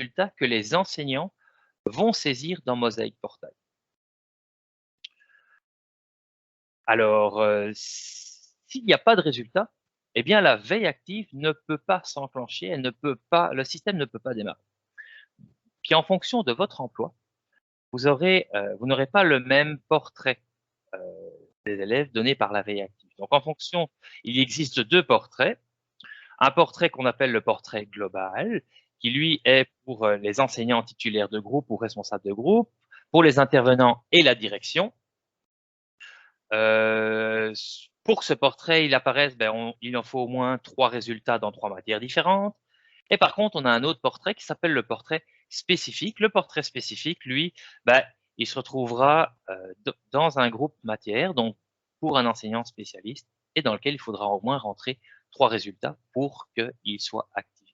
résultats que les enseignants vont saisir dans Mosaic Portail. Alors, s'il n'y a pas de résultat, eh bien la veille active ne peut pas s'enclencher, elle ne peut pas, le système ne peut pas démarrer. Puis en fonction de votre emploi, vous n'aurez pas le même portrait des élèves donné par la veille active. Donc en fonction, il existe deux portraits. Un portrait qu'on appelle le portrait global, qui lui est pour les enseignants titulaires de groupe ou responsables de groupe, pour les intervenants et la direction. Pour ce portrait, il en faut au moins 3 résultats dans 3 matières différentes. Et par contre, on a un autre portrait qui s'appelle le portrait spécifique. Le portrait spécifique, lui, il se retrouvera dans un groupe matière, donc pour un enseignant spécialiste, et dans lequel il faudra au moins rentrer 3 résultats pour qu'il soit activé.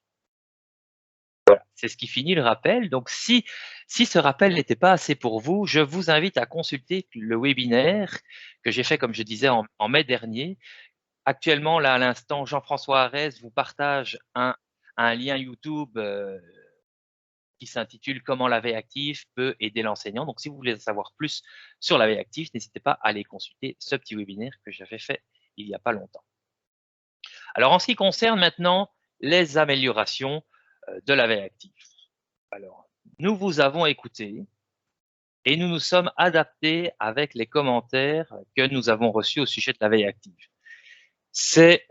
Voilà, c'est ce qui finit le rappel. Donc, si ce rappel n'était pas assez pour vous, je vous invite à consulter le webinaire que j'ai fait, comme je disais, en mai dernier. Actuellement, là, à l'instant, Jean-François Arès vous partage un lien YouTube qui s'intitule « Comment la veille active peut aider l'enseignant ». Donc, si vous voulez en savoir plus sur la veille active, n'hésitez pas à aller consulter ce petit webinaire que j'avais fait il n'y a pas longtemps. Alors, en ce qui concerne maintenant les améliorations de la veille active. Alors, nous vous avons écouté et nous nous sommes adaptés avec les commentaires que nous avons reçus au sujet de la veille active. C'est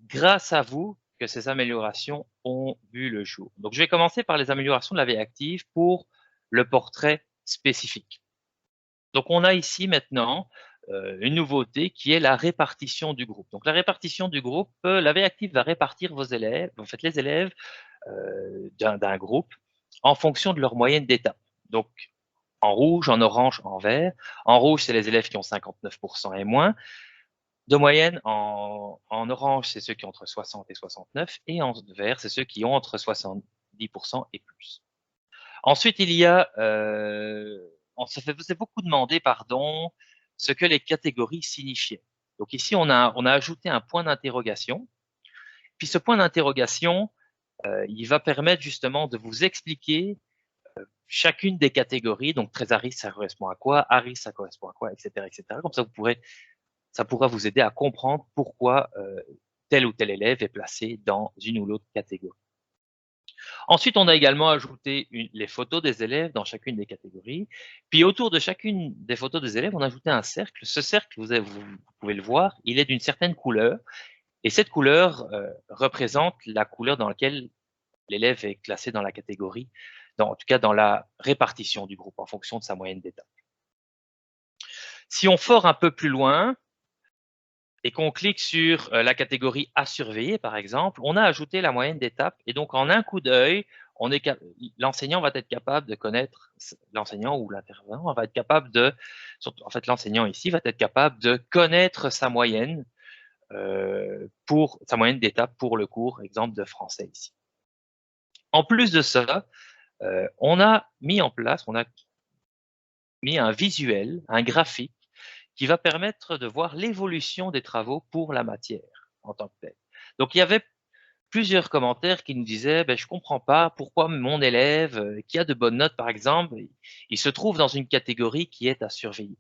grâce à vous que ces améliorations ont vu le jour. Donc, je vais commencer par les améliorations de la veille active pour le portrait spécifique. Donc, on a ici maintenant une nouveauté qui est la répartition du groupe. Donc, la répartition du groupe, la veille active va répartir vos élèves, en fait les élèves d'un groupe en fonction de leur moyenne d'étape. Donc, en rouge, en orange, en vert. En rouge, c'est les élèves qui ont 59% et moins. De moyenne, en orange, c'est ceux qui ont entre 60 et 69. Et en vert, c'est ceux qui ont entre 70% et plus. Ensuite, il y a, on se faisait beaucoup demander, pardon, ce que les catégories signifiaient. Donc ici, on a ajouté un point d'interrogation. Puis ce point d'interrogation, il va permettre justement de vous expliquer chacune des catégories. Donc, trésariste, ça correspond à quoi? Harris, ça correspond à quoi? Etc., etc. Comme ça pourra vous aider à comprendre pourquoi tel ou tel élève est placé dans une ou l'autre catégorie. Ensuite, on a également ajouté les photos des élèves dans chacune des catégories. Puis, autour de chacune des photos des élèves, on a ajouté un cercle. Ce cercle, vous pouvez le voir, il est d'une certaine couleur. Et cette couleur représente la couleur dans laquelle l'élève est classé dans la catégorie, en tout cas dans la répartition du groupe en fonction de sa moyenne d'étape. Si on fore un peu plus loin et qu'on clique sur la catégorie à surveiller, par exemple, on a ajouté la moyenne d'étape et donc en un coup d'œil, l'enseignant va être capable de connaître, l'enseignant ou l'intervenant va être capable de, en fait l'enseignant ici va être capable de connaître sa moyenne d'étape pour le cours, exemple de français ici. En plus de ça, on a mis un visuel, un graphique, qui va permettre de voir l'évolution des travaux pour la matière en tant que telle. Donc, il y avait plusieurs commentaires qui nous disaient je ne comprends pas pourquoi mon élève qui a de bonnes notes, par exemple, il se trouve dans une catégorie qui est à surveiller.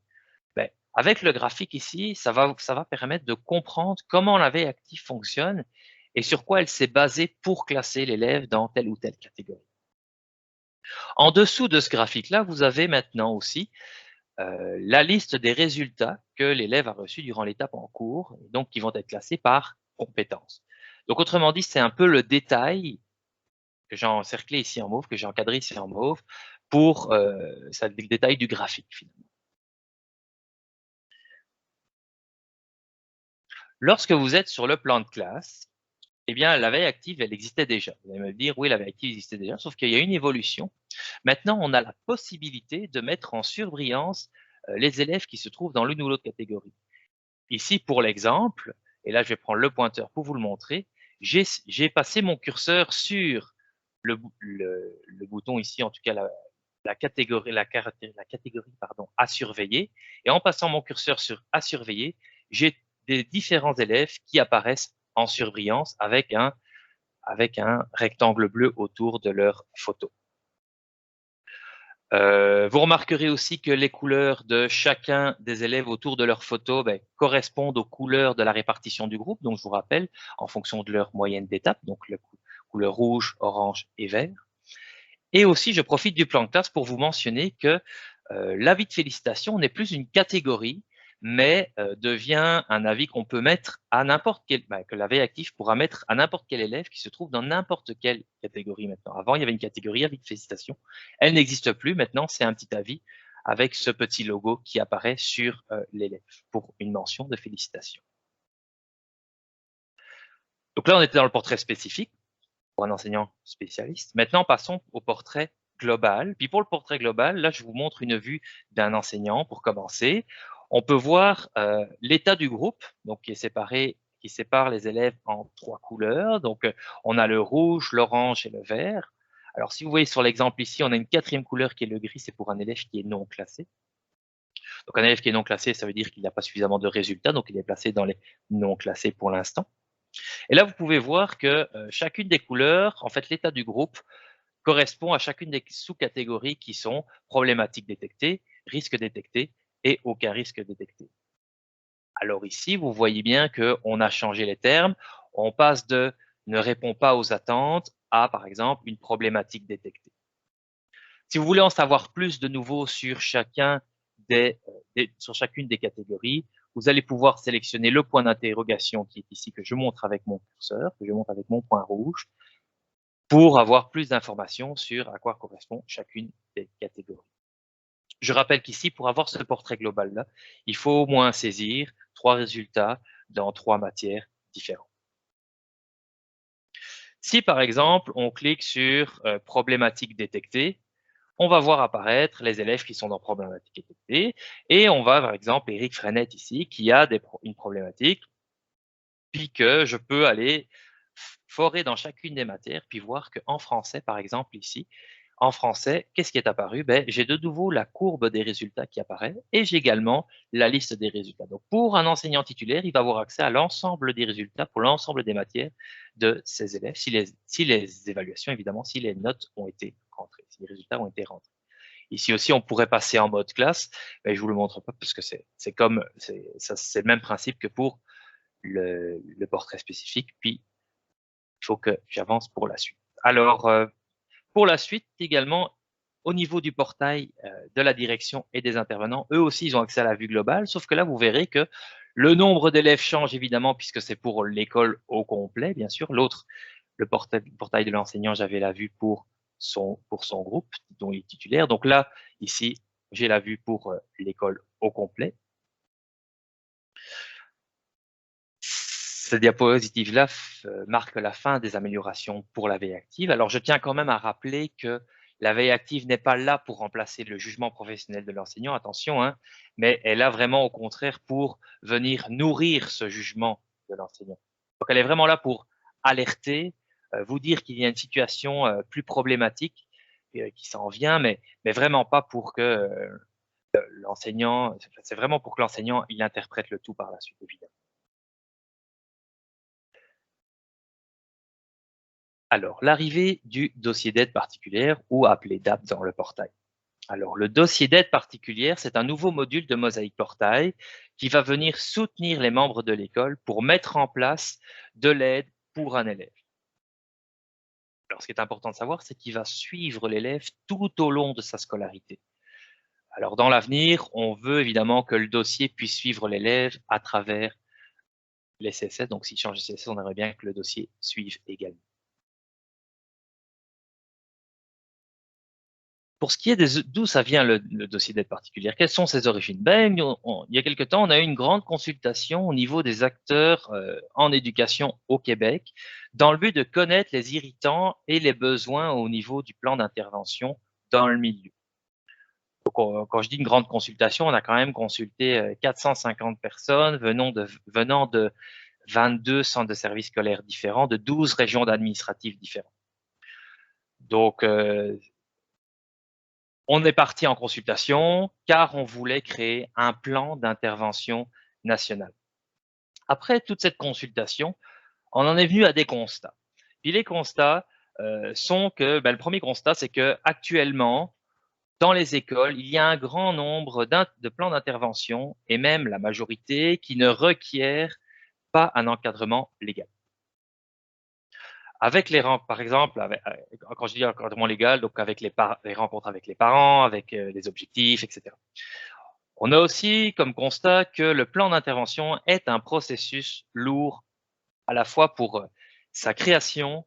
Avec le graphique ici, ça va permettre de comprendre comment la veille active fonctionne et sur quoi elle s'est basée pour classer l'élève dans telle ou telle catégorie. En dessous de ce graphique-là, vous avez maintenant aussi la liste des résultats que l'élève a reçus durant l'étape en cours, donc qui vont être classés par compétences. Donc, autrement dit, c'est un peu le détail que j'ai encerclé ici en mauve, que j'ai encadré ici en mauve, pour le détail du graphique, finalement. Lorsque vous êtes sur le plan de classe, eh bien, la veille active, elle existait déjà. Vous allez me dire, oui, la veille active existait déjà, sauf qu'il y a une évolution. Maintenant, on a la possibilité de mettre en surbrillance les élèves qui se trouvent dans l'une ou l'autre catégorie. Ici, pour l'exemple, et là, je vais prendre le pointeur pour vous le montrer, j'ai passé mon curseur sur le bouton ici, en tout cas la catégorie à surveiller. Et en passant mon curseur sur à surveiller, j'ai des différents élèves qui apparaissent en surbrillance avec un rectangle bleu autour de leur photo. Vous remarquerez aussi que les couleurs de chacun des élèves autour de leur photo correspondent aux couleurs de la répartition du groupe. Donc, je vous rappelle, en fonction de leur moyenne d'étape, donc la couleur rouge, orange et vert. Et aussi, je profite du plan de classe pour vous mentionner que l'avis de félicitation n'est plus une catégorie, mais devient un avis qu'on peut mettre à n'importe quel, que la veille active pourra mettre à n'importe quel élève qui se trouve dans n'importe quelle catégorie maintenant. Avant, il y avait une catégorie avis de félicitation. Elle n'existe plus. Maintenant, c'est un petit avis avec ce petit logo qui apparaît sur l'élève pour une mention de félicitations. Donc là, on était dans le portrait spécifique pour un enseignant spécialiste. Maintenant, passons au portrait global. Puis pour le portrait global, là, je vous montre une vue d'un enseignant pour commencer. On peut voir l'état du groupe, donc qui est séparé, qui sépare les élèves en 3 couleurs. Donc, on a le rouge, l'orange et le vert. Alors, si vous voyez sur l'exemple ici, on a une 4e couleur qui est le gris, c'est pour un élève qui est non classé. Donc, un élève qui est non classé, ça veut dire qu'il n'a pas suffisamment de résultats, donc il est placé dans les non classés pour l'instant. Et là, vous pouvez voir que chacune des couleurs, en fait, l'état du groupe correspond à chacune des sous-catégories qui sont problématiques détectées, risques détectés et aucun risque détecté. Alors ici, vous voyez bien qu'on a changé les termes. On passe de ne répond pas aux attentes à, par exemple, une problématique détectée. Si vous voulez en savoir plus de nouveau sur chacune des catégories, vous allez pouvoir sélectionner le point d'interrogation qui est ici, que je montre avec mon curseur, que je montre avec mon point rouge, pour avoir plus d'informations sur à quoi correspond chacune des catégories. Je rappelle qu'ici, pour avoir ce portrait global-là, il faut au moins saisir 3 résultats dans 3 matières différentes. Si par exemple, on clique sur problématique détectée, on va voir apparaître les élèves qui sont dans problématique détectée et on va par exemple, Eric Frenette ici, qui a une problématique, puis que je peux aller forer dans chacune des matières, puis voir qu'en français, par exemple ici, en français, qu'est-ce qui est apparu? J'ai de nouveau la courbe des résultats qui apparaît et j'ai également la liste des résultats. Donc, pour un enseignant titulaire, il va avoir accès à l'ensemble des résultats pour l'ensemble des matières de ses élèves, si les évaluations, évidemment, si les notes ont été rentrées, si les résultats ont été rentrés. Ici aussi, on pourrait passer en mode classe, mais je vous le montre pas parce que c'est le même principe que pour le portrait spécifique, puis il faut que j'avance pour la suite. Alors, pour la suite, également, au niveau du portail de la direction et des intervenants, eux aussi, ils ont accès à la vue globale, sauf que là, vous verrez que le nombre d'élèves change évidemment puisque c'est pour l'école au complet, bien sûr. L'autre, le portail de l'enseignant, j'avais la vue pour son groupe dont il est titulaire. Donc là, ici, j'ai la vue pour l'école au complet. Cette diapositive-là marque la fin des améliorations pour la veille active. Alors, je tiens quand même à rappeler que la veille active n'est pas là pour remplacer le jugement professionnel de l'enseignant, attention, hein, mais elle est là vraiment au contraire pour venir nourrir ce jugement de l'enseignant. Donc, elle est vraiment là pour alerter, vous dire qu'il y a une situation plus problématique qui s'en vient, mais vraiment pas pour que l'enseignant, c'est vraiment pour que l'enseignant il interprète le tout par la suite, évidemment. Alors, l'arrivée du dossier d'aide particulière ou appelé DAP dans le portail. Alors, le dossier d'aide particulière, c'est un nouveau module de Mosaïque Portail qui va venir soutenir les membres de l'école pour mettre en place de l'aide pour un élève. Alors, ce qui est important de savoir, c'est qu'il va suivre l'élève tout au long de sa scolarité. Alors, dans l'avenir, on veut évidemment que le dossier puisse suivre l'élève à travers les CSS. Donc, s'il change de CSS, on aimerait bien que le dossier suive également. Pour ce qui est d'où ça vient le dossier d'aide particulière, quelles sont ses origines? Il y a quelque temps, on a eu une grande consultation au niveau des acteurs en éducation au Québec dans le but de connaître les irritants et les besoins au niveau du plan d'intervention dans le milieu. Donc, quand je dis une grande consultation, on a quand même consulté 450 personnes venant de 22 centres de services scolaires différents, de 12 régions administratives différentes. Donc, on est parti en consultation car on voulait créer un plan d'intervention national. Après toute cette consultation, on en est venu à des constats. Puis les constats sont que, le premier constat, c'est que actuellement, dans les écoles, il y a un grand nombre de plans d'intervention, et même la majorité, qui ne requièrent pas un encadrement légal. Avec par exemple, quand je dis encadrement légal, donc avec les rencontres avec les parents, avec les objectifs, etc. On a aussi comme constat que le plan d'intervention est un processus lourd, à la fois pour sa création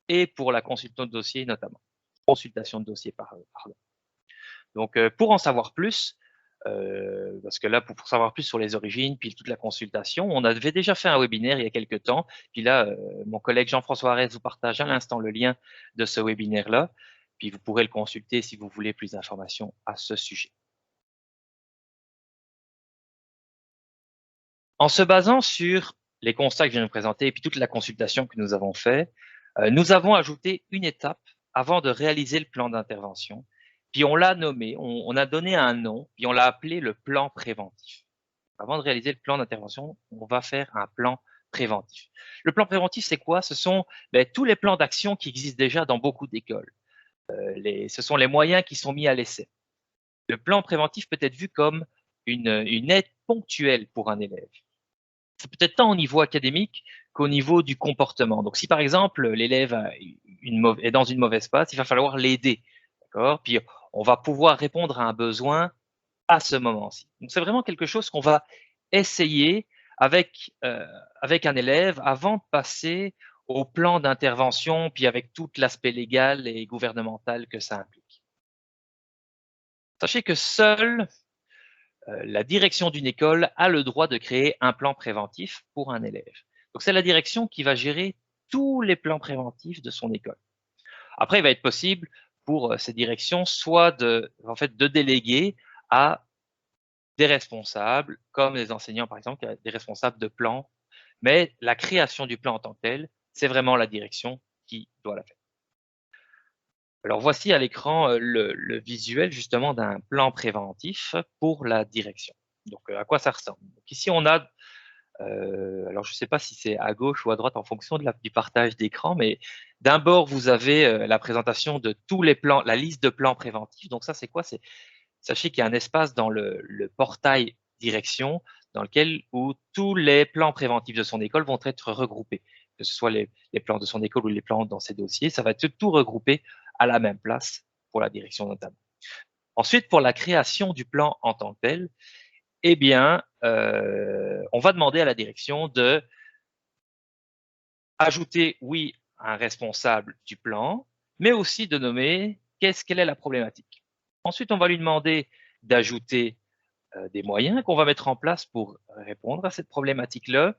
et pour la consultation de dossier notamment. Consultation de dossier, pardon. Donc, pour en savoir plus, parce que là, pour savoir plus sur les origines, puis toute la consultation, on avait déjà fait un webinaire il y a quelques temps. Puis là, mon collègue Jean-François Arès vous partage à l'instant le lien de ce webinaire-là. Puis vous pourrez le consulter si vous voulez plus d'informations à ce sujet. En se basant sur les constats que je viens de présenter et puis toute la consultation que nous avons fait, nous avons ajouté une étape avant de réaliser le plan d'intervention. Puis on l'a nommé, on a donné un nom, puis on l'a appelé le plan préventif. Avant de réaliser le plan d'intervention, on va faire un plan préventif. Le plan préventif, c'est quoi? Ce sont tous les plans d'action qui existent déjà dans beaucoup d'écoles. Ce sont les moyens qui sont mis à l'essai. Le plan préventif peut être vu comme une aide ponctuelle pour un élève. C'est peut-être tant au niveau académique qu'au niveau du comportement. Donc, si par exemple l'élève est dans une mauvaise passe, il va falloir l'aider, d'accord? Puis on va pouvoir répondre à un besoin à ce moment-ci. Donc, c'est vraiment quelque chose qu'on va essayer avec un élève avant de passer au plan d'intervention, puis avec tout l'aspect légal et gouvernemental que ça implique. Sachez que seule la direction d'une école a le droit de créer un plan préventif pour un élève. Donc, c'est la direction qui va gérer tous les plans préventifs de son école. Après, il va être possible pour cette direction soit de déléguer à des responsables, comme les enseignants par exemple, des responsables de plan, mais la création du plan en tant que tel, c'est vraiment la direction qui doit la faire. Alors voici à l'écran le visuel justement d'un plan préventif pour la direction. Donc à quoi ça ressemble? Donc, ici on a, alors je ne sais pas si c'est à gauche ou à droite en fonction du partage d'écran, mais d'un bord vous avez la présentation de tous les plans, la liste de plans préventifs. Donc ça c'est quoi? Sachez qu'il y a un espace dans le portail direction dans lequel où tous les plans préventifs de son école vont être regroupés, que ce soit les plans de son école ou les plans dans ses dossiers, ça va être tout regroupé à la même place pour la direction notamment. Ensuite, pour la création du plan en tant que tel, eh bien, on va demander à la direction de ajouter, oui, un responsable du plan, mais aussi de nommer quelle est la problématique. Ensuite, on va lui demander d'ajouter des moyens qu'on va mettre en place pour répondre à cette problématique-là.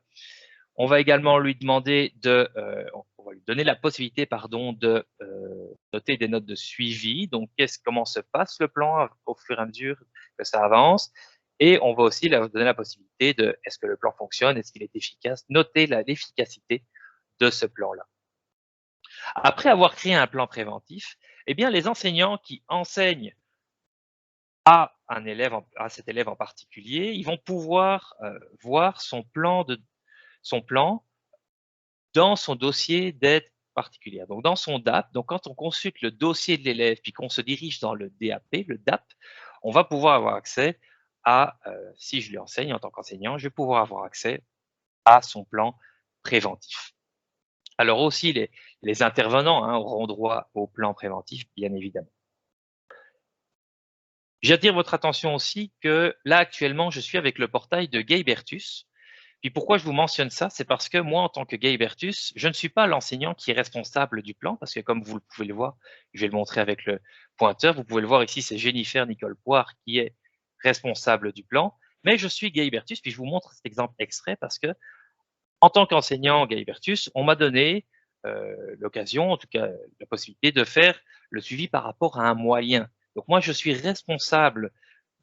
On va également lui demander on va lui donner la possibilité, pardon, de noter des notes de suivi. Donc, comment se passe le plan au fur et à mesure que ça avance. Et on va aussi leur donner la possibilité de, est-ce que le plan fonctionne, est-ce qu'il est efficace, noter l'efficacité de ce plan-là. Après avoir créé un plan préventif, eh bien, les enseignants qui enseignent à cet élève en particulier, ils vont pouvoir voir son plan dans son dossier d'aide particulière. Donc, dans son DAP, donc quand on consulte le dossier de l'élève puis qu'on se dirige dans le DAP, le DAP, on va pouvoir avoir accès à, si je lui enseigne en tant qu'enseignant, je vais pouvoir avoir accès à son plan préventif. Alors aussi, les intervenants auront droit au plan préventif, bien évidemment. J'attire votre attention aussi que là, actuellement, je suis avec le portail de Gaybertus. Puis pourquoi je vous mentionne ça? C'est parce que moi, en tant que Gaybertus, je ne suis pas l'enseignant qui est responsable du plan, parce que comme vous pouvez le voir, je vais le montrer avec le pointeur, vous pouvez le voir ici, c'est Jennifer Nicole Poire qui est responsable du plan, mais je suis Gaybertus, puis je vous montre cet exemple extrait parce que, en tant qu'enseignant Gaybertus, on m'a donné l'occasion, en tout cas la possibilité de faire le suivi par rapport à un moyen. Donc moi, je suis responsable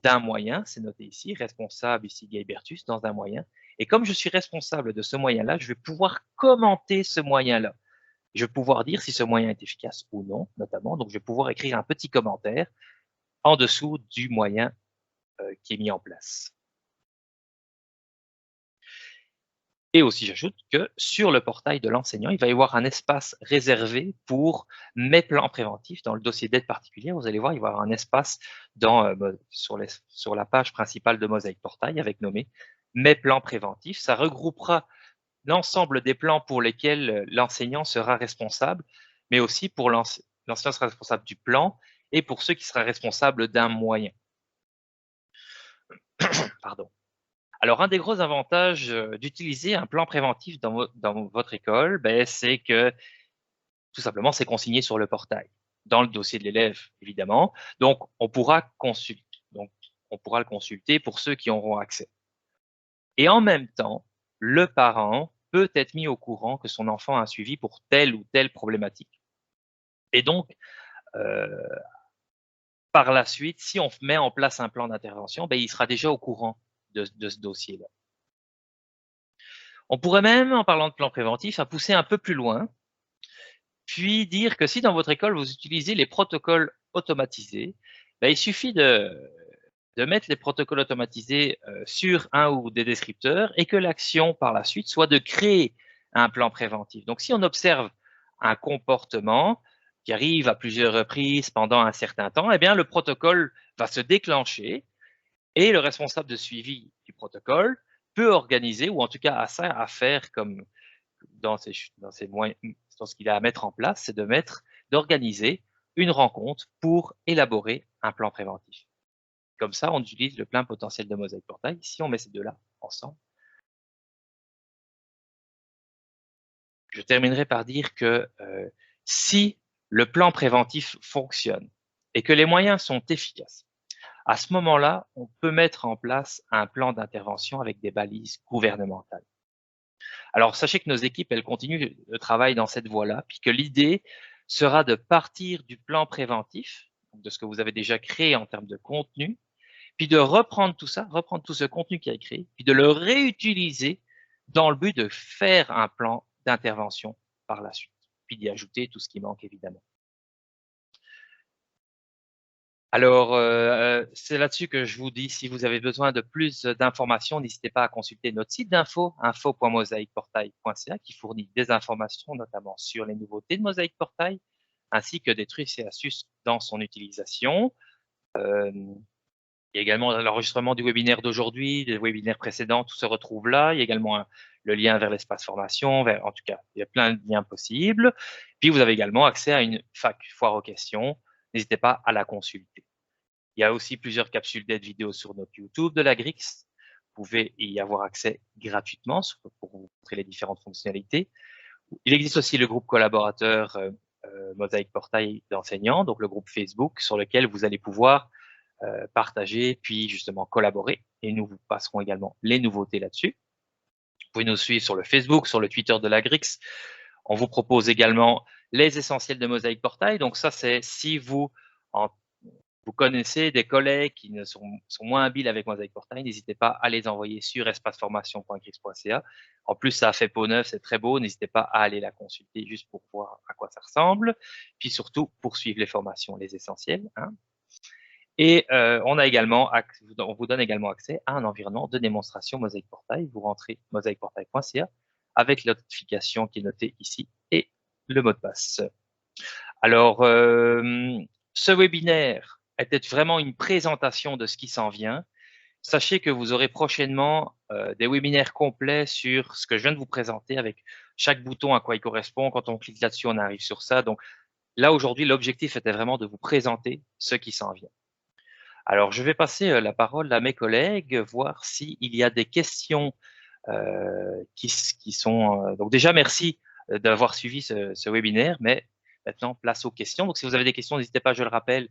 d'un moyen, c'est noté ici, responsable ici Gaybertus dans un moyen. Et comme je suis responsable de ce moyen-là, je vais pouvoir commenter ce moyen-là. Je vais pouvoir dire si ce moyen est efficace ou non, notamment. Donc, je vais pouvoir écrire un petit commentaire en dessous du moyen qui est mis en place. Et aussi, j'ajoute que sur le portail de l'enseignant, il va y avoir un espace réservé pour mes plans préventifs. Dans le dossier d'aide particulière, vous allez voir, il va y avoir un espace sur la page principale de Mosaic Portail avec nommé mes plans préventifs. Ça regroupera l'ensemble des plans pour lesquels l'enseignant sera responsable, mais aussi pour l'enseignant sera responsable du plan et pour ceux qui sera responsable d'un moyen. Pardon. Alors, un des gros avantages d'utiliser un plan préventif dans votre école, c'est que tout simplement, c'est consigné sur le portail, dans le dossier de l'élève, évidemment. Donc, on pourra le consulter pour ceux qui auront accès. Et en même temps, le parent peut être mis au courant que son enfant a un suivi pour telle ou telle problématique. Et donc, par la suite, si on met en place un plan d'intervention, il sera déjà au courant de ce dossier-là. On pourrait même, en parlant de plan préventif, pousser un peu plus loin, puis dire que si dans votre école, vous utilisez les protocoles automatisés, il suffit de mettre les protocoles automatisés sur un ou des descripteurs et que l'action par la suite soit de créer un plan préventif. Donc, si on observe un comportement qui arrive à plusieurs reprises pendant un certain temps, eh bien, le protocole va se déclencher et le responsable de suivi du protocole peut organiser, ou en tout cas à faire comme dans ce qu'il a à mettre en place, c'est d'organiser une rencontre pour élaborer un plan préventif. Comme ça, on utilise le plein potentiel de Mosaic Portail. Si on met ces deux-là ensemble, je terminerai par dire que si le plan préventif fonctionne et que les moyens sont efficaces, à ce moment-là, on peut mettre en place un plan d'intervention avec des balises gouvernementales. Alors, sachez que nos équipes, elles continuent le travail dans cette voie-là, puis que l'idée sera de partir du plan préventif, de ce que vous avez déjà créé en termes de contenu, puis de reprendre tout ça, reprendre tout ce contenu qui a été créé, puis de le réutiliser dans le but de faire un plan d'intervention par la suite, puis d'y ajouter tout ce qui manque évidemment. Alors, c'est là-dessus que je vous dis, si vous avez besoin de plus d'informations, n'hésitez pas à consulter notre site d'info, info.mosaicportail.ca, qui fournit des informations notamment sur les nouveautés de Mosaic Portail, ainsi que des trucs et astuces dans son utilisation. Il y a également l'enregistrement du webinaire d'aujourd'hui, des webinaires précédents, tout se retrouve là. Il y a également le lien vers l'espace formation, en tout cas, il y a plein de liens possibles. Puis, vous avez également accès à une FAQ, foire aux questions. N'hésitez pas à la consulter. Il y a aussi plusieurs capsules d'aide vidéo sur notre YouTube de la Grix. Vous pouvez y avoir accès gratuitement pour vous montrer les différentes fonctionnalités. Il existe aussi le groupe collaborateur Mosaic Portail d'enseignants, donc le groupe Facebook, sur lequel vous allez pouvoir partager, puis justement collaborer. Et nous vous passerons également les nouveautés là-dessus. Vous pouvez nous suivre sur le Facebook, sur le Twitter de la Grix. On vous propose également les essentiels de Mosaic Portail. Donc ça, c'est si vous connaissez des collègues qui sont moins habiles avec Mosaic Portail, n'hésitez pas à les envoyer sur espaceformation.grix.ca. En plus, ça a fait peau neuve, c'est très beau. N'hésitez pas à aller la consulter juste pour voir à quoi ça ressemble. Puis surtout, poursuivre les formations, les essentiels. Et on vous donne également accès à un environnement de démonstration Mosaic Portail. Vous rentrez mosaicportail.ca avec la notification qui est notée ici et le mot de passe. Alors, ce webinaire était vraiment une présentation de ce qui s'en vient. Sachez que vous aurez prochainement des webinaires complets sur ce que je viens de vous présenter avec chaque bouton à quoi il correspond. Quand on clique là-dessus, on arrive sur ça. Donc là, aujourd'hui, l'objectif était vraiment de vous présenter ce qui s'en vient. Alors, je vais passer la parole à mes collègues, voir s'il y a des questions qui sont… donc déjà, merci d'avoir suivi ce webinaire, mais maintenant, place aux questions. Donc, si vous avez des questions, n'hésitez pas, je le rappelle,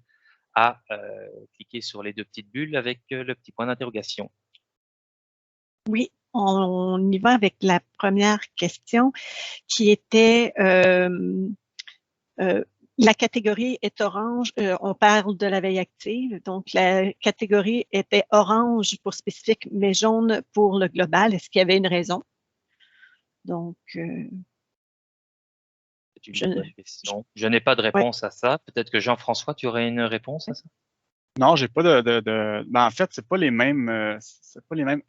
à cliquer sur les deux petites bulles avec le petit point d'interrogation. Oui, on y va avec la première question qui était la catégorie est orange, on parle de la veille active, donc la catégorie était orange pour spécifique, mais jaune pour le global. Est-ce qu'il y avait une raison? Donc, c'est une bonne question. Je n'ai pas de réponse à ça. Peut-être que Jean-François, tu aurais une réponse à ça? Non, j'ai pas Ben, en fait, c'est pas les mêmes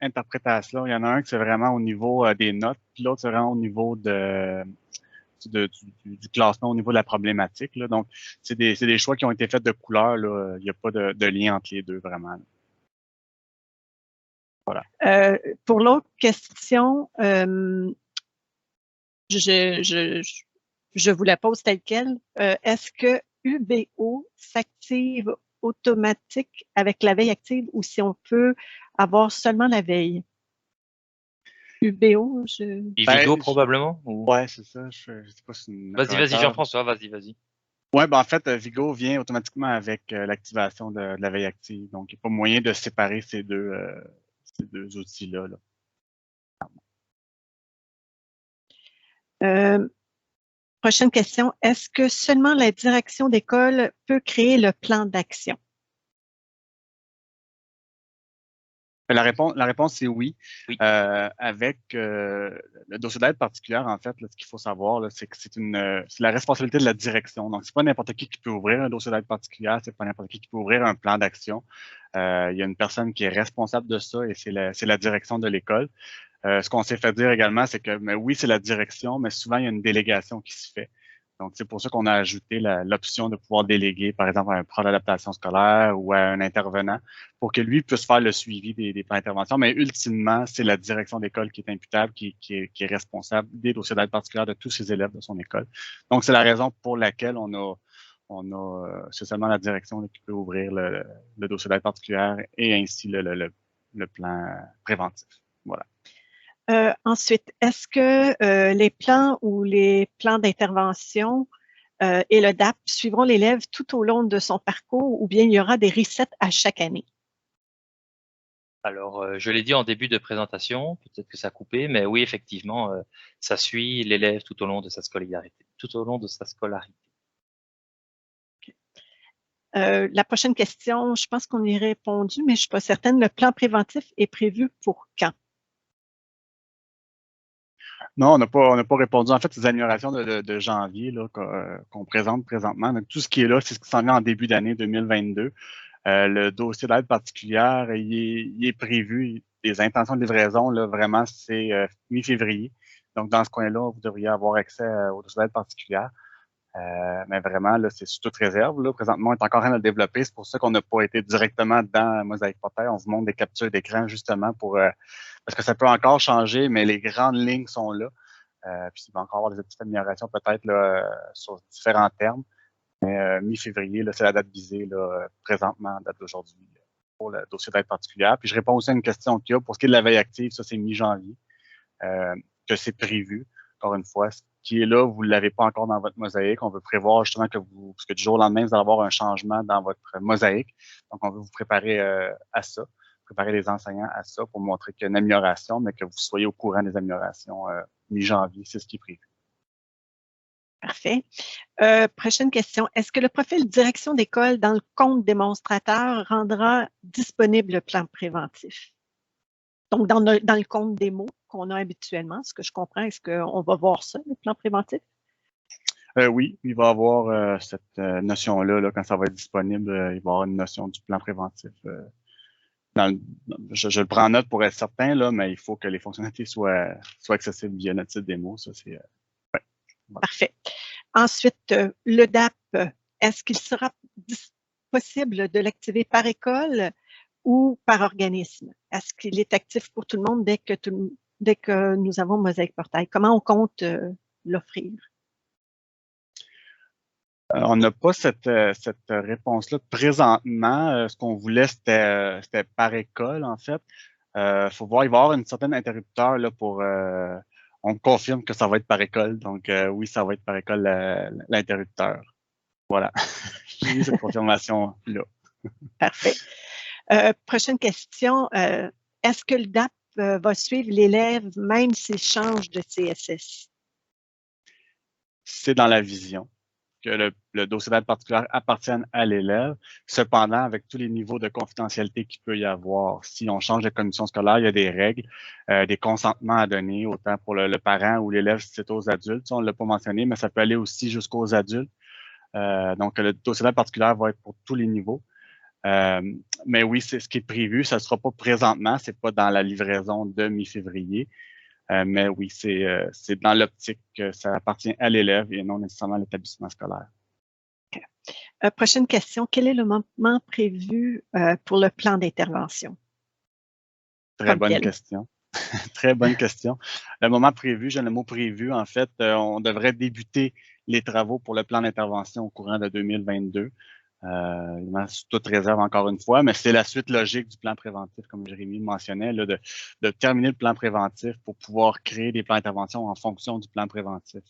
interprétations. Il y en a un qui c'est vraiment au niveau des notes, puis l'autre c'est vraiment au niveau du classement, au niveau de la problématique, là. Donc, c'est des choix qui ont été faits de couleur, là. Il n'y a pas de lien entre les deux, vraiment. Voilà. Pour l'autre question, je vous la pose telle quelle. Est-ce que UBO s'active automatique avec la veille active ou si on peut avoir seulement la veille? UBO, Vigo, probablement? Ouais, c'est ça. Je sais pas si c'est une Vas-y, correcteur. Jean-François, vas-y. Ouais, ben en fait, Vigo vient automatiquement avec l'activation de la veille active. Donc, il n'y a pas moyen de séparer ces deux outils-là, là. Prochaine question. Est-ce que seulement la direction d'école peut créer le plan d'action? La réponse c'est oui. Oui. Avec le dossier d'aide particulière, en fait, là, ce qu'il faut savoir, là, c'est que c'est la responsabilité de la direction. Donc, c'est pas n'importe qui peut ouvrir un dossier d'aide particulière, c'est pas n'importe qui peut ouvrir un plan d'action. Il y a une personne qui est responsable de ça et c'est la direction de l'école. Ce qu'on s'est fait dire également, c'est que mais oui, c'est la direction, mais souvent, il y a une délégation qui se fait. Donc, c'est pour ça qu'on a ajouté l'option de pouvoir déléguer, par exemple, à un prof d'adaptation scolaire ou à un intervenant pour que lui puisse faire le suivi des plans d'intervention. Mais ultimement, c'est la direction d'école qui est imputable, qui est responsable des dossiers d'aide particulière de tous ses élèves de son école. Donc, c'est la raison pour laquelle c'est seulement la direction là, qui peut ouvrir le dossier d'aide particulière et ainsi le plan préventif. Voilà. Ensuite, est-ce que les plans ou les plans d'intervention et le DAP suivront l'élève tout au long de son parcours ou bien il y aura des resets à chaque année? Alors, je l'ai dit en début de présentation, peut-être que ça a coupé, mais oui, effectivement, ça suit l'élève tout au long de sa scolarité. La prochaine question, je pense qu'on y a répondu, mais je ne suis pas certaine. Le plan préventif est prévu pour quand? Non, on n'a pas répondu. En fait, ces améliorations de janvier là, qu'on présente présentement, donc tout ce qui est là, c'est ce qui s'en vient en début d'année 2022. Le dossier d'aide particulière, il est prévu. Les intentions de livraison, là, vraiment, c'est mi-février. Donc, dans ce coin-là, vous devriez avoir accès au dossier d'aide particulière. Mais vraiment, là, c'est sous toute réserve. Là. Présentement, on est encore en train de le développer. C'est pour ça qu'on n'a pas été directement dans Mosaic Portail. On vous montre des captures d'écran justement parce que ça peut encore changer, mais les grandes lignes sont là. Puis il va encore avoir des petites améliorations peut-être là, sur différents termes. Mais mi-février, là, c'est la date visée là, présentement, date d'aujourd'hui, pour le dossier d'aide particulière. Puis je réponds aussi à une question qu'il y a. Pour ce qui est de la veille active, ça, c'est mi-janvier, que c'est prévu. Encore une fois, ce qui est là, vous ne l'avez pas encore dans votre mosaïque. On veut prévoir justement parce que du jour au lendemain, vous allez avoir un changement dans votre mosaïque. Donc, on veut vous préparer à ça, préparer les enseignants à ça pour montrer qu'il y a une amélioration, mais que vous soyez au courant des améliorations mi-janvier. C'est ce qui est prévu. Parfait. Prochaine question. Est-ce que le profil direction d'école dans le compte démonstrateur rendra disponible le plan préventif? Donc, dans le compte démo qu'on a habituellement, ce que je comprends, est-ce qu'on va voir ça, le plan préventif? Oui, il va y avoir cette notion-là, là, quand ça va être disponible, il va y avoir une notion du plan préventif. Je le prends en note pour être certain, là, mais il faut que les fonctionnalités soient accessibles via notre site démo. Ça, c'est ouais. Voilà. Parfait. Ensuite, le DAP, est-ce qu'il sera possible de l'activer par école ou par organisme? Est-ce qu'il est actif pour tout le monde dès que nous avons Mosaic Portail? Comment on compte l'offrir? On n'a pas cette réponse-là présentement. Ce qu'on voulait, c'était par école, en fait. Faut voir, il va y avoir une certaine interrupteur là, on confirme que ça va être par école. Donc, oui, ça va être par école l'interrupteur. Voilà. J'ai eu cette confirmation-là. Parfait. Prochaine question. Est-ce que le DAP va suivre l'élève même s'il change de CSS? C'est dans la vision que le dossier d'aide particulière appartienne à l'élève. Cependant, avec tous les niveaux de confidentialité qu'il peut y avoir, si on change de commission scolaire, il y a des règles, des consentements à donner, autant pour le parent ou l'élève si c'est aux adultes. Ça, on ne l'a pas mentionné, mais ça peut aller aussi jusqu'aux adultes. Donc, le dossier d'aide particulière va être pour tous les niveaux. Mais oui, c'est ce qui est prévu. Ça ne sera pas présentement, c'est pas dans la livraison de mi-février. Mais oui, c'est dans l'optique que ça appartient à l'élève et non nécessairement à l'établissement scolaire. Prochaine question. Quel est le moment prévu pour le plan d'intervention? Très bonne question. Très bonne question. Le moment prévu, j'aime le mot prévu. En fait, on devrait débuter les travaux pour le plan d'intervention au courant de 2022. Sous toute réserve encore une fois, mais c'est la suite logique du plan préventif, comme Jérémy le mentionnait, là, de terminer le plan préventif pour pouvoir créer des plans d'intervention en fonction du plan préventif.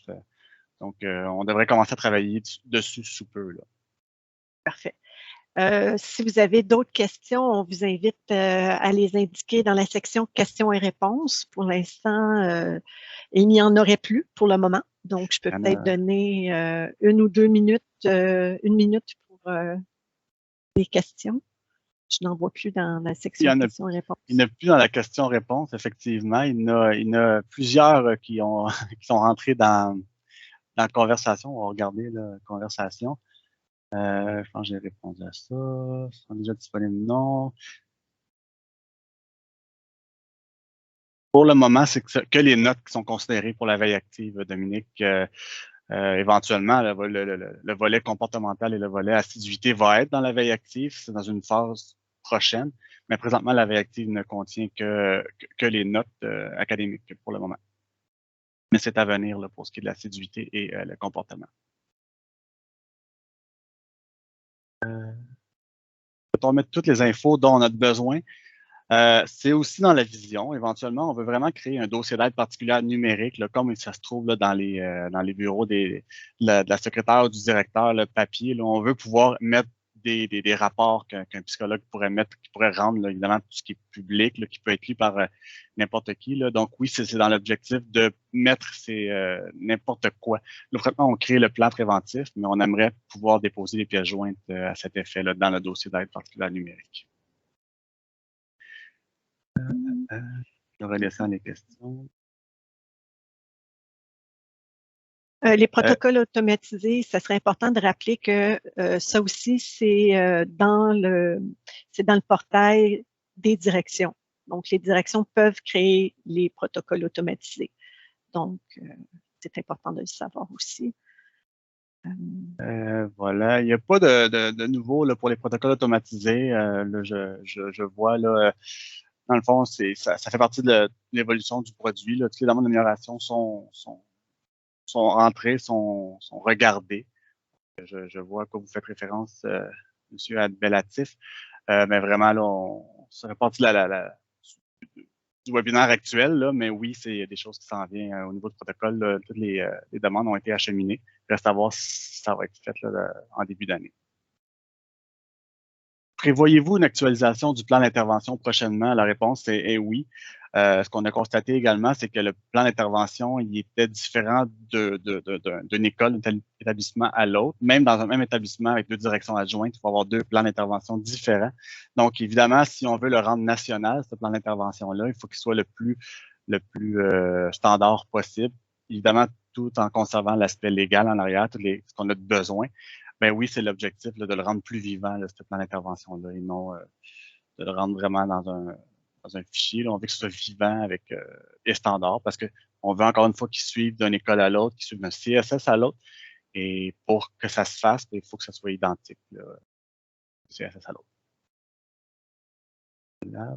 Donc, on devrait commencer à travailler dessus sous peu. Là. Parfait. Si vous avez d'autres questions, on vous invite à les indiquer dans la section questions et réponses. Pour l'instant, il n'y en aurait plus pour le moment. Donc, je peux peut-être donner 1 ou 2 minutes, 1 minute pour les questions. Je n'en vois plus dans la section questions et réponses. Il n'y en a plus dans la question-réponse, effectivement. Il y en a plusieurs qui sont rentrés dans la conversation. On va regarder la conversation. Je pense que j'ai répondu à ça. Sont déjà disponibles? Non. Pour le moment, c'est que les notes qui sont considérées pour la veille active, Dominique. Éventuellement, le volet comportemental et le volet assiduité va être dans la veille active. C'est dans une phase prochaine. Mais présentement, la veille active ne contient que les notes académiques pour le moment. Mais c'est à venir là, pour ce qui est de l'assiduité et le comportement. On mettre toutes les infos dont on a besoin. C'est aussi dans la vision. Éventuellement, on veut vraiment créer un dossier d'aide particulière numérique, là, comme ça se trouve là, dans les bureaux de la secrétaire ou du directeur, le papier. Là, on veut pouvoir mettre des rapports qu'un psychologue pourrait mettre, qui pourrait rendre, là, évidemment, tout ce qui est public, là, qui peut être lu par n'importe qui. Là. Donc oui, c'est dans l'objectif de mettre n'importe quoi. Là, vraiment, on crée le plan préventif, mais on aimerait pouvoir déposer des pièces jointes à cet effet-là dans le dossier d'aide particulière numérique. Je vais laisser les questions. Les protocoles automatisés, ça serait important de rappeler que ça aussi, c'est dans le portail des directions. Donc, les directions peuvent créer les protocoles automatisés. Donc, c'est important de le savoir aussi. Voilà, il n'y a pas de nouveau là, pour les protocoles automatisés. Là, je vois là, dans le fond, ça fait partie de l'évolution du produit. Là. Toutes les demandes d'amélioration sont rentrées, sont regardées. Je vois à quoi vous faites référence, M. Adbelatif. Mais vraiment, là, ça fait partie du webinaire actuel, là, mais oui, il y a des choses qui s'en viennent au niveau du protocole. Là, toutes les demandes ont été acheminées. Reste à voir si ça va être fait là, en début d'année. Prévoyez-vous une actualisation du plan d'intervention prochainement? La réponse est oui. Ce qu'on a constaté également, c'est que le plan d'intervention, il était différent d'une école, d'un établissement à l'autre. Même dans un même établissement avec 2 directions adjointes, il faut avoir 2 plans d'intervention différents. Donc, évidemment, si on veut le rendre national, ce plan d'intervention-là, il faut qu'il soit le plus standard possible. Évidemment, tout en conservant l'aspect légal en arrière, ce qu'on a de besoin. Ben oui, c'est l'objectif de le rendre plus vivant, là, ce plan d'intervention-là, et non de le rendre vraiment dans un fichier. Là. On veut que ce soit vivant avec et standard, parce qu'on veut encore une fois qu'ils suivent d'une école à l'autre, qu'ils suivent d'un CSS à l'autre. Et pour que ça se fasse, il faut que ça soit identique, là, du CSS à l'autre. Voilà.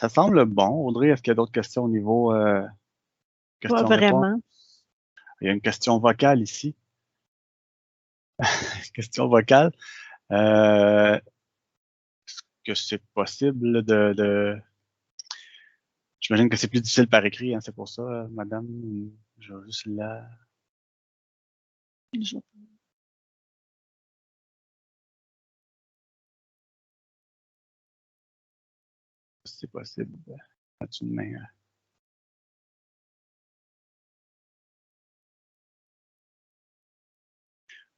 Ça semble bon. Audrey, est-ce qu'il y a d'autres questions au niveau questions-réponses? Pas vraiment. Il y a une question vocale ici. Question vocale. Est-ce que c'est possible J'imagine que c'est plus difficile par écrit, hein, c'est pour ça, madame. Je vais juste là. C'est possible. As-tu une main?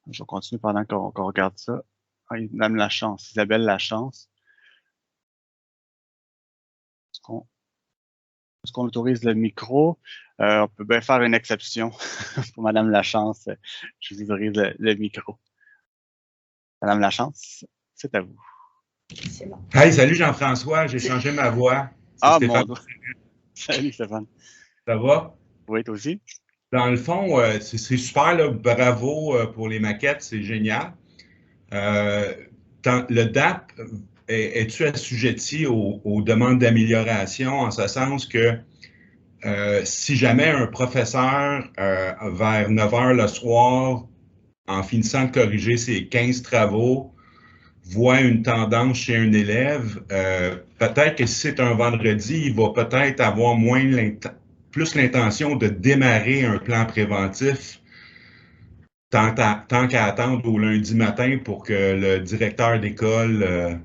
Je vais continuer pendant qu'on regarde ça Oui, Madame Lachance, Isabelle Lachance. Est-ce qu'on autorise le micro? On peut bien faire une exception pour Madame Lachance. Je vous autorise le micro. Madame Lachance, c'est à vous. C'est bon. Hey, salut Jean-François, j'ai changé ma voix. Ah, Stéphane. mon Dieu. Salut Stéphane. Ça va? Oui, toi aussi? Dans le fond, c'est super, là, bravo pour les maquettes, c'est génial. Le DAP, es-tu assujetti aux demandes d'amélioration en ce sens que si jamais un professeur, vers 9 heures le soir, en finissant de corriger ses 15 travaux, voit une tendance chez un élève, peut-être que si c'est un vendredi, il va peut-être avoir plus l'intention de démarrer un plan préventif tant qu'à attendre au lundi matin pour que le directeur d'école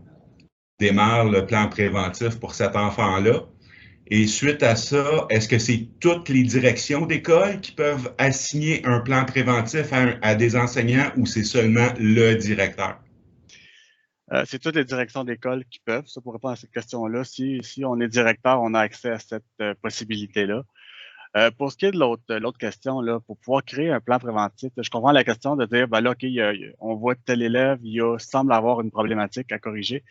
démarre le plan préventif pour cet enfant-là. Et suite à ça, est-ce que c'est toutes les directions d'école qui peuvent assigner un plan préventif à des enseignants ou c'est seulement le directeur? C'est toutes les directions d'école qui peuvent. Ça, pour répondre à cette question-là, si on est directeur, on a accès à cette possibilité-là. Pour ce qui est de l'autre question, là, pour pouvoir créer un plan préventif, je comprends la question de dire, ben là, OK, on voit tel élève, semble avoir une problématique à corriger.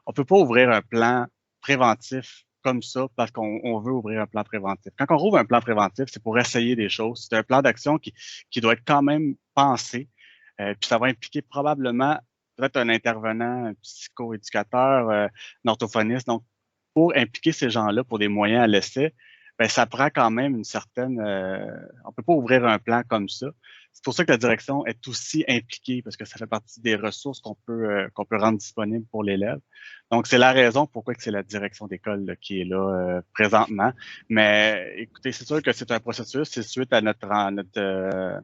On peut pas ouvrir un plan préventif comme ça parce qu'on veut ouvrir un plan préventif. Quand on ouvre un plan préventif, c'est pour essayer des choses. C'est un plan d'action qui doit être quand même pensé. Puis ça va impliquer probablement peut-être un intervenant, un psychoéducateur, un orthophoniste. Donc, pour impliquer ces gens-là pour des moyens à l'essai, ben ça prend quand même une certaine. On peut pas ouvrir un plan comme ça. C'est pour ça que la direction est aussi impliquée parce que ça fait partie des ressources qu'on peut rendre disponibles pour l'élève. Donc c'est la raison pourquoi que c'est la direction d'école qui est là présentement. Mais écoutez, c'est sûr que c'est un processus. C'est suite à notre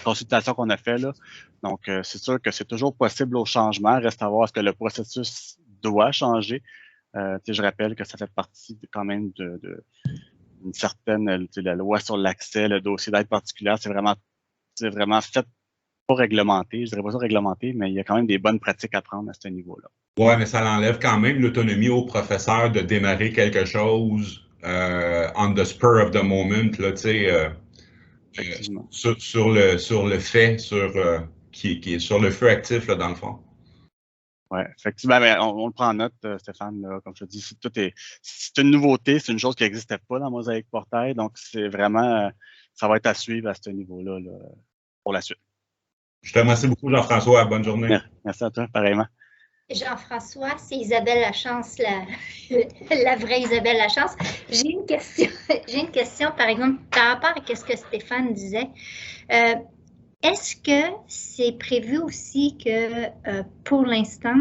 consultation qu'on a fait là. Donc c'est sûr que c'est toujours possible au changement. Reste à voir est-ce que le processus doit changer. Je rappelle que ça fait partie quand même d'une certaine la loi sur l'accès, le dossier d'aide particulière, c'est vraiment fait pas réglementé. Je dirais pas ça réglementé, mais il y a quand même des bonnes pratiques à prendre à ce niveau-là. Ouais, mais ça enlève quand même l'autonomie au professeur de démarrer quelque chose on the spur of the moment, là, tu sais, sur le fait, qui est sur le feu actif, là, dans le fond. Oui, effectivement, mais on le prend en note, Stéphane, là, comme je te dis, c'est une nouveauté, c'est une chose qui n'existait pas dans Mosaïque Portail, donc c'est vraiment, ça va être à suivre à ce niveau-là là, pour la suite. Je te remercie beaucoup, Jean-François. Bonne journée. Merci à toi, pareillement. Jean-François, c'est Isabelle Lachance, la vraie Isabelle Lachance. J'ai une question, par exemple, par rapport à ce que Stéphane disait. Est-ce que c'est prévu aussi que pour l'instant,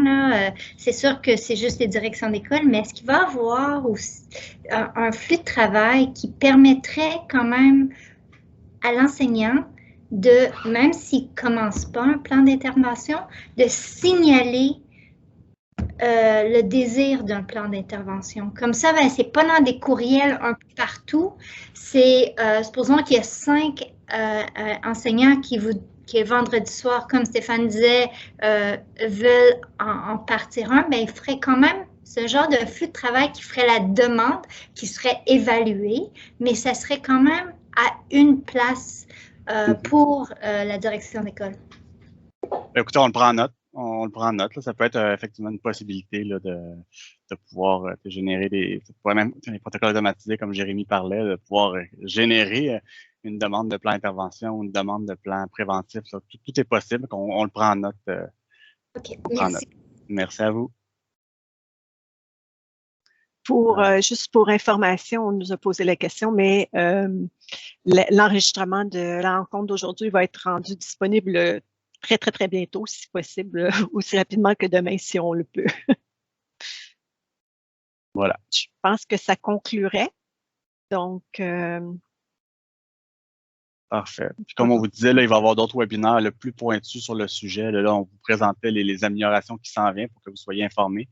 c'est sûr que c'est juste les directions d'école, mais est-ce qu'il va y avoir aussi un flux de travail qui permettrait quand même à l'enseignant même s'il ne commence pas un plan d'intervention, de signaler le désir d'un plan d'intervention. Comme ça, ben, c'est pas dans des courriels un peu partout. Supposons qu'il y a 5 enseignants qui vendredi soir, comme Stéphane disait, veulent en partir un, ben, il ferait quand même ce genre de flux de travail qui ferait la demande, qui serait évalué, mais ça serait quand même à une place pour la direction d'école. Écoutez, on le prend en note. On le prend en note. Là. Ça peut être effectivement une possibilité là, de pouvoir générer des protocoles automatisés, comme Jérémy parlait, de pouvoir générer une demande de plan d'intervention ou une demande de plan préventif. Tout est possible. On le prend en note. OK, merci. Merci à vous. Juste pour information, on nous a posé la question, mais l'enregistrement de la rencontre d'aujourd'hui va être rendu disponible très, très, très bientôt, si possible, aussi rapidement que demain, si on le peut. Voilà. Je pense que ça conclurait. Donc, parfait. Puis comme on vous disait, là, il va y avoir d'autres webinaires le plus pointus sur le sujet. Là, on vous présentait les améliorations qui s'en viennent pour que vous soyez informés.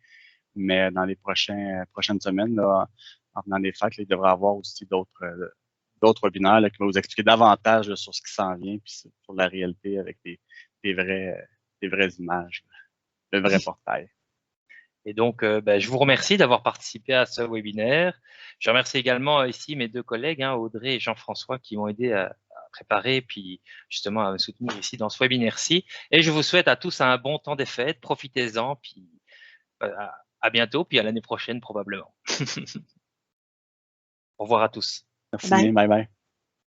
Mais dans les prochaines semaines, là, en venant des fêtes, là, il devrait y avoir aussi d'autres webinaires là, qui vont vous expliquer davantage là, sur ce qui s'en vient puis sur la réalité avec des vraies images. le vrai portail. Et donc, je vous remercie d'avoir participé à ce webinaire. Je remercie également ici mes deux collègues, Audrey et Jean-François, qui m'ont aidé à préparer, puis justement à me soutenir ici dans ce webinaire-ci. Et je vous souhaite à tous un bon temps des fêtes. Profitez-en, puis à bientôt, puis à l'année prochaine probablement. Au revoir à tous. Merci bien, bye bye.